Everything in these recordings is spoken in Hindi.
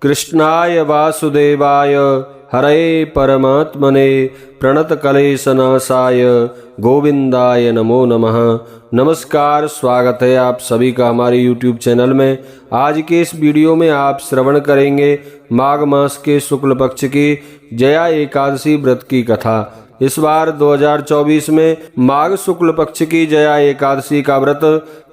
कृष्णाय वासुदेवाय हरे परमात्मने प्रणतक्लेशनाशाय गोविंदाय नमो नमः। नमस्कार, स्वागत है आप सभी का हमारे YouTube चैनल में। आज के इस वीडियो में आप श्रवण करेंगे माघ मास के शुक्ल पक्ष की जया एकादशी व्रत की कथा। इस बार 2024 में माघ शुक्ल पक्ष की जया एकादशी का व्रत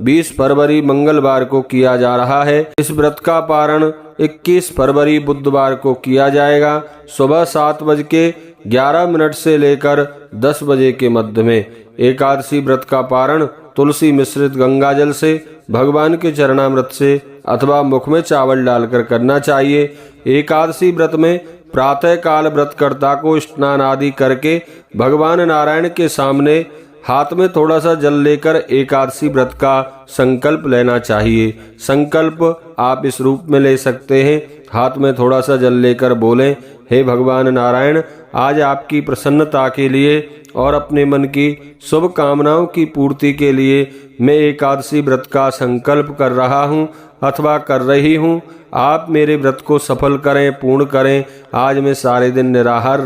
20 फरवरी मंगलवार को किया जा रहा है। इस व्रत का पारण 21 फरवरी बुधवार को किया जाएगा। सुबह 7:11 से लेकर 10 बजे के मध्य में। एकादशी व्रत का पारण तुलसी मिश्रित गंगा जल से, भगवान के चरणामृत से अथवा मुख में चावल डालकर करना चाहिए। एकादशी व्रत में प्रातः काल व्रतकर्ता को स्नान आदि करके भगवान नारायण के सामने हाथ में थोड़ा सा जल लेकर एकादशी व्रत का संकल्प लेना चाहिए। संकल्प आप इस रूप में ले सकते हैं। हाथ में थोड़ा सा जल लेकर बोलें, हे भगवान नारायण, आज आपकी प्रसन्नता के लिए और अपने मन की शुभ कामनाओं की पूर्ति के लिए मैं एकादशी व्रत का संकल्प कर रहा हूँ अथवा कर रही हूँ। आप मेरे व्रत को सफल करें, पूर्ण करें। आज मैं सारे दिन निराहार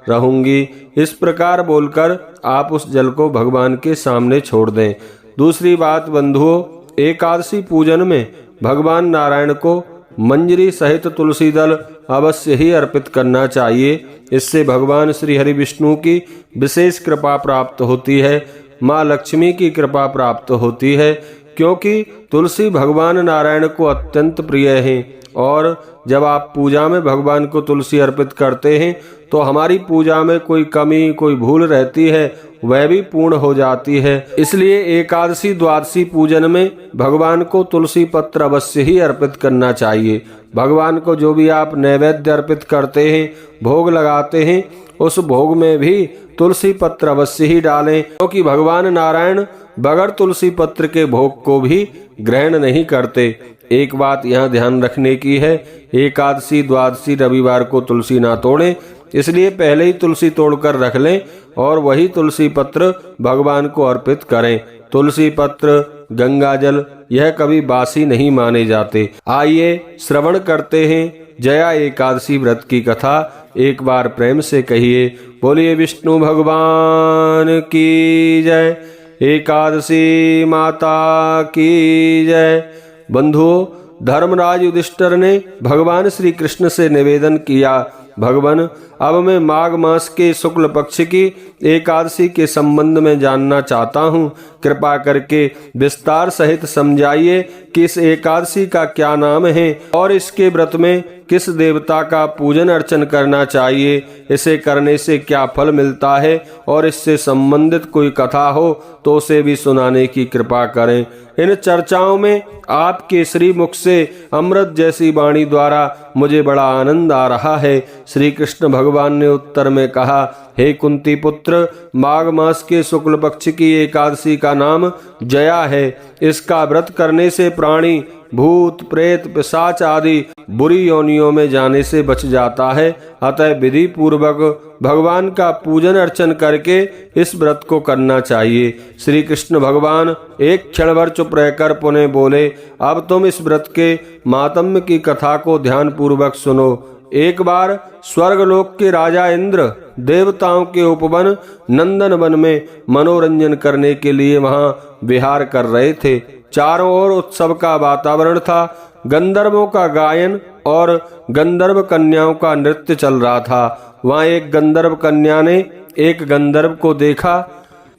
रहूंगी। इस प्रकार बोलकर आप उस जल को भगवान के सामने छोड़ दें। दूसरी बात बंधुओं, एकादशी पूजन में भगवान नारायण को मंजरी सहित तुलसी दल अवश्य ही अर्पित करना चाहिए। इससे भगवान श्री हरि विष्णु की विशेष कृपा प्राप्त होती है, माँ लक्ष्मी की कृपा प्राप्त होती है, क्योंकि तुलसी भगवान नारायण को अत्यंत प्रिय है। और जब आप पूजा में भगवान को तुलसी अर्पित करते हैं तो हमारी पूजा में कोई कमी, कोई भूल रहती है, वह भी पूर्ण हो जाती है। इसलिए एकादशी द्वादशी पूजन में भगवान को तुलसी पत्र अवश्य ही अर्पित करना चाहिए। भगवान को जो भी आप नैवेद्य अर्पित करते हैं, भोग लगाते हैं, उस भोग में भी तुलसी पत्र अवश्य ही डालें, क्योंकि भगवान नारायण बगैर तुलसी पत्र के भोग को भी ग्रहण नहीं करते। एक बात यहाँ ध्यान रखने की है, एकादशी द्वादशी रविवार को तुलसी ना तोड़ें, इसलिए पहले ही तुलसी तोड़कर रख लें और वही तुलसी पत्र भगवान को अर्पित करें। तुलसी पत्र, गंगा जल यह कभी बासी नहीं माने जाते। आइए श्रवण करते हैं जया एकादशी व्रत की कथा। एक बार प्रेम से कहिए, बोलिए विष्णु भगवान की जय, एकादशी माता की जय। बंधुओं, धर्मराज युधिष्ठिर ने भगवान श्री कृष्ण से निवेदन किया, भगवान, अब मैं माघ मास के शुक्ल पक्ष की एकादशी के संबंध में जानना चाहता हूँ। कृपा करके विस्तार सहित समझाइए कि इस एकादशी का क्या नाम है और इसके व्रत में किस देवता का पूजन अर्चन करना चाहिए, इसे करने से क्या फल मिलता है और इससे संबंधित कोई कथा हो तो उसे भी सुनाने की कृपा करें। इन चर्चाओं में आपके श्री मुख से अमृत जैसी वाणी द्वारा मुझे बड़ा आनंद आ रहा है। श्री कृष्ण भगवान ने उत्तर में कहा, हे कुंती पुत्र, माघ मास के शुक्ल पक्ष की एकादशी का नाम जया है। इसका व्रत करने से प्राणी भूत प्रेत पिशाच आदि बुरी योनियों में जाने से बच जाता है। अतः विधि पूर्वक भगवान का पूजन अर्चन करके इस व्रत को करना चाहिए। श्री कृष्ण भगवान एक क्षण भर चुप रहकर पुनः बोले, अब तुम इस व्रत के मातम्य की कथा को ध्यान पूर्वक सुनो। एक बार स्वर्गलोक के राजा इंद्र देवताओं के उपवन नंदन वन में मनोरंजन करने के लिए वहां विहार कर रहे थे। चारों ओर उत्सव का वातावरण था। गंधर्वों का गायन और गंधर्व कन्याओं का नृत्य चल रहा था। वहां एक गंधर्व कन्या ने एक गंधर्व को देखा।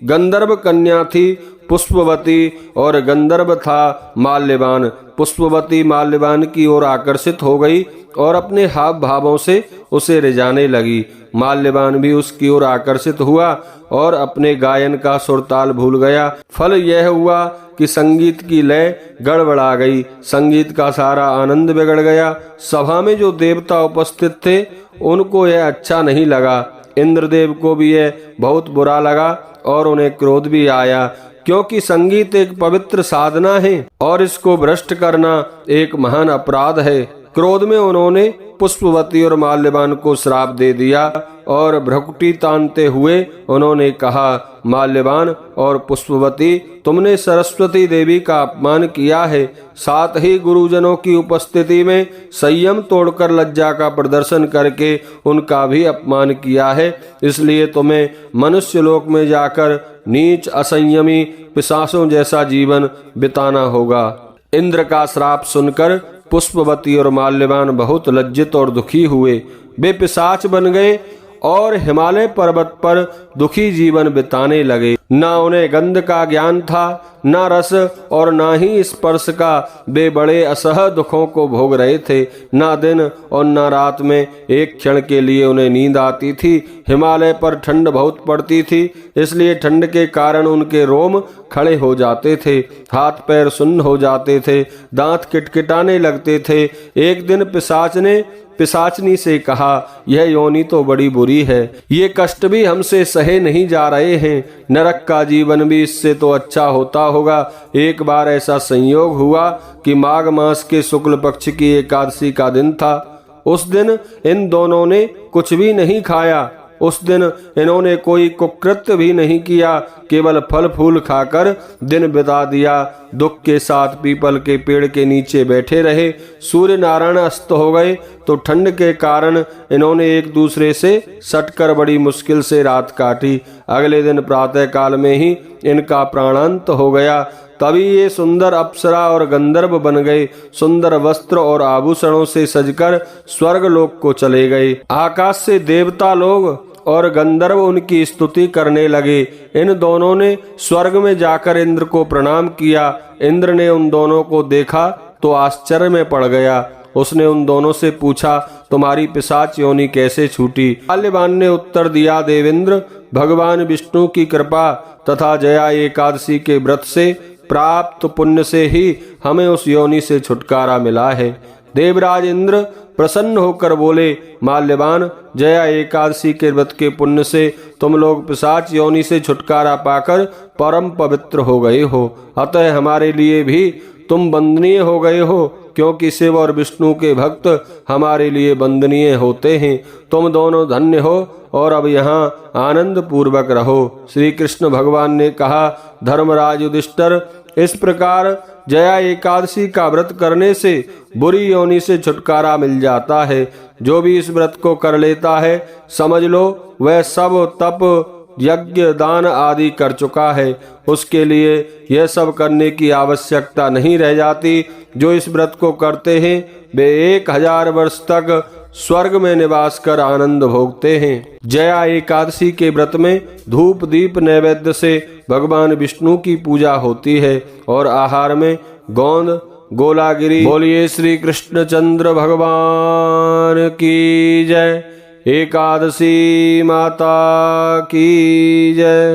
गंधर्व कन्या थी पुष्पवती और गंधर्व था माल्यवान। पुष्पवती माल्यवान की ओर आकर्षित हो गई और अपने हाव भावों से उसे रिझाने लगी। माल्यवान भी उसकी ओर आकर्षित हुआ और अपने गायन का सुरताल भूल गया। फल यह हुआ कि संगीत की लय गड़बड़ा गई, संगीत का सारा आनंद बिगड़ गया। सभा में जो देवता उपस्थित थे उनको यह अच्छा नहीं लगा। इंद्रदेव को भी यह बहुत बुरा लगा और उन्हें क्रोध भी आया, क्योंकि संगीत एक पवित्र साधना है और इसको भ्रष्ट करना एक महान अपराध है। क्रोध में उन्होंने पुष्पवती और माल्यवान को श्राप दे दिया और भ्रुकुटी तानते हुए उन्होंने कहा, माल्यवान और पुष्पवती, तुमने सरस्वती देवी का अपमान किया है, साथ ही गुरुजनों की उपस्थिति में संयम तोड़कर लज्जा का प्रदर्शन करके उनका भी अपमान किया है। इसलिए तुम्हें मनुष्य लोक में जाकर नीच असंयमी पिशाचों जैसा जीवन बिताना होगा। इंद्र का श्राप सुनकर पुष्पवती और माल्यवान बहुत लज्जित और दुखी हुए। वे पिशाच बन गए और हिमालय पर्वत पर दुखी जीवन बिताने लगे। ना उन्हें गंध का ज्ञान था, ना रस और ना ही स्पर्श का। वे बड़े असह दुखों को भोग रहे थे। ना दिन और ना रात में एक क्षण के लिए उन्हें नींद आती थी। हिमालय पर ठंड बहुत पड़ती थी, इसलिए ठंड के कारण उनके रोम खड़े हो जाते थे, हाथ पैर सुन्न हो जाते थे, दांत किटकिटाने लगते थे। एक दिन पिशाच ने पिशाचनी से कहा, यह योनि तो बड़ी बुरी है, ये कष्ट भी हमसे सहे नहीं जा रहे हैं, नरक का जीवन भी इससे तो अच्छा होता होगा। एक बार ऐसा संयोग हुआ कि माघ मास के शुक्ल पक्ष की एकादशी का दिन था। उस दिन इन दोनों ने कुछ भी नहीं खाया। उस दिन इन्होंने कोई कुकृत्य भी नहीं किया, केवल फल फूल खाकर दिन बिता दिया। दुख के साथ पीपल के पेड़ के नीचे बैठे रहे। सूर्य नारायण अस्त हो गए तो ठंड के कारण इन्होंने एक दूसरे से सटकर बड़ी मुश्किल से रात काटी। अगले दिन प्रातः काल में ही इनका प्राणांत हो गया। तभी ये सुंदर अप्सरा और गंधर्व बन गए। सुंदर वस्त्र और आभूषणों से सजकर स्वर्ग लोक को चले गए। आकाश से देवता लोग और गंधर्व उनकी स्तुति करने लगे। इन दोनों ने स्वर्ग में जाकर इंद्र को प्रणाम किया। इंद्र ने उन दोनों को देखा तो आश्चर्य में पड़ गया। उसने उन दोनों से पूछा, तुम्हारी पिशाच योनि कैसे छूटी? माल्यवान ने उत्तर दिया, देवेंद्र, भगवान विष्णु की कृपा तथा जया एकादशी के व्रत से प्राप्त पुण्य से ही हमें उस योनि से छुटकारा मिला है। देवराज इंद्र प्रसन्न होकर बोले, माल्यवान, जया एकादशी के व्रत के पुण्य से तुम लोग पिशाच योनि से छुटकारा पाकर परम पवित्र हो गए हो। अतः हमारे लिए भी तुम वंदनीय हो गए हो, क्योंकि शिव और विष्णु के भक्त हमारे लिए वंदनीय होते हैं। तुम दोनों धन्य हो और अब यहाँ आनंद पूर्वक रहो। श्री कृष्ण भगवान ने कहा, धर्मराज युधिष्ठिर, इस प्रकार जया एकादशी का व्रत करने से बुरी योनि से छुटकारा मिल जाता है। जो भी इस व्रत को कर लेता है, समझ लो वह सब तप यज्ञ दान आदि कर चुका है। उसके लिए यह सब करने की आवश्यकता नहीं रह जाती। जो इस व्रत को करते हैं वे 1000 वर्ष तक स्वर्ग में निवास कर आनंद भोगते हैं। जया एकादशी के व्रत में धूप दीप नैवेद्य से भगवान विष्णु की पूजा होती है और आहार में गोंद गोलागिरी। बोलिए श्री कृष्णचंद्र भगवान की जय। एकादशी माता की जय।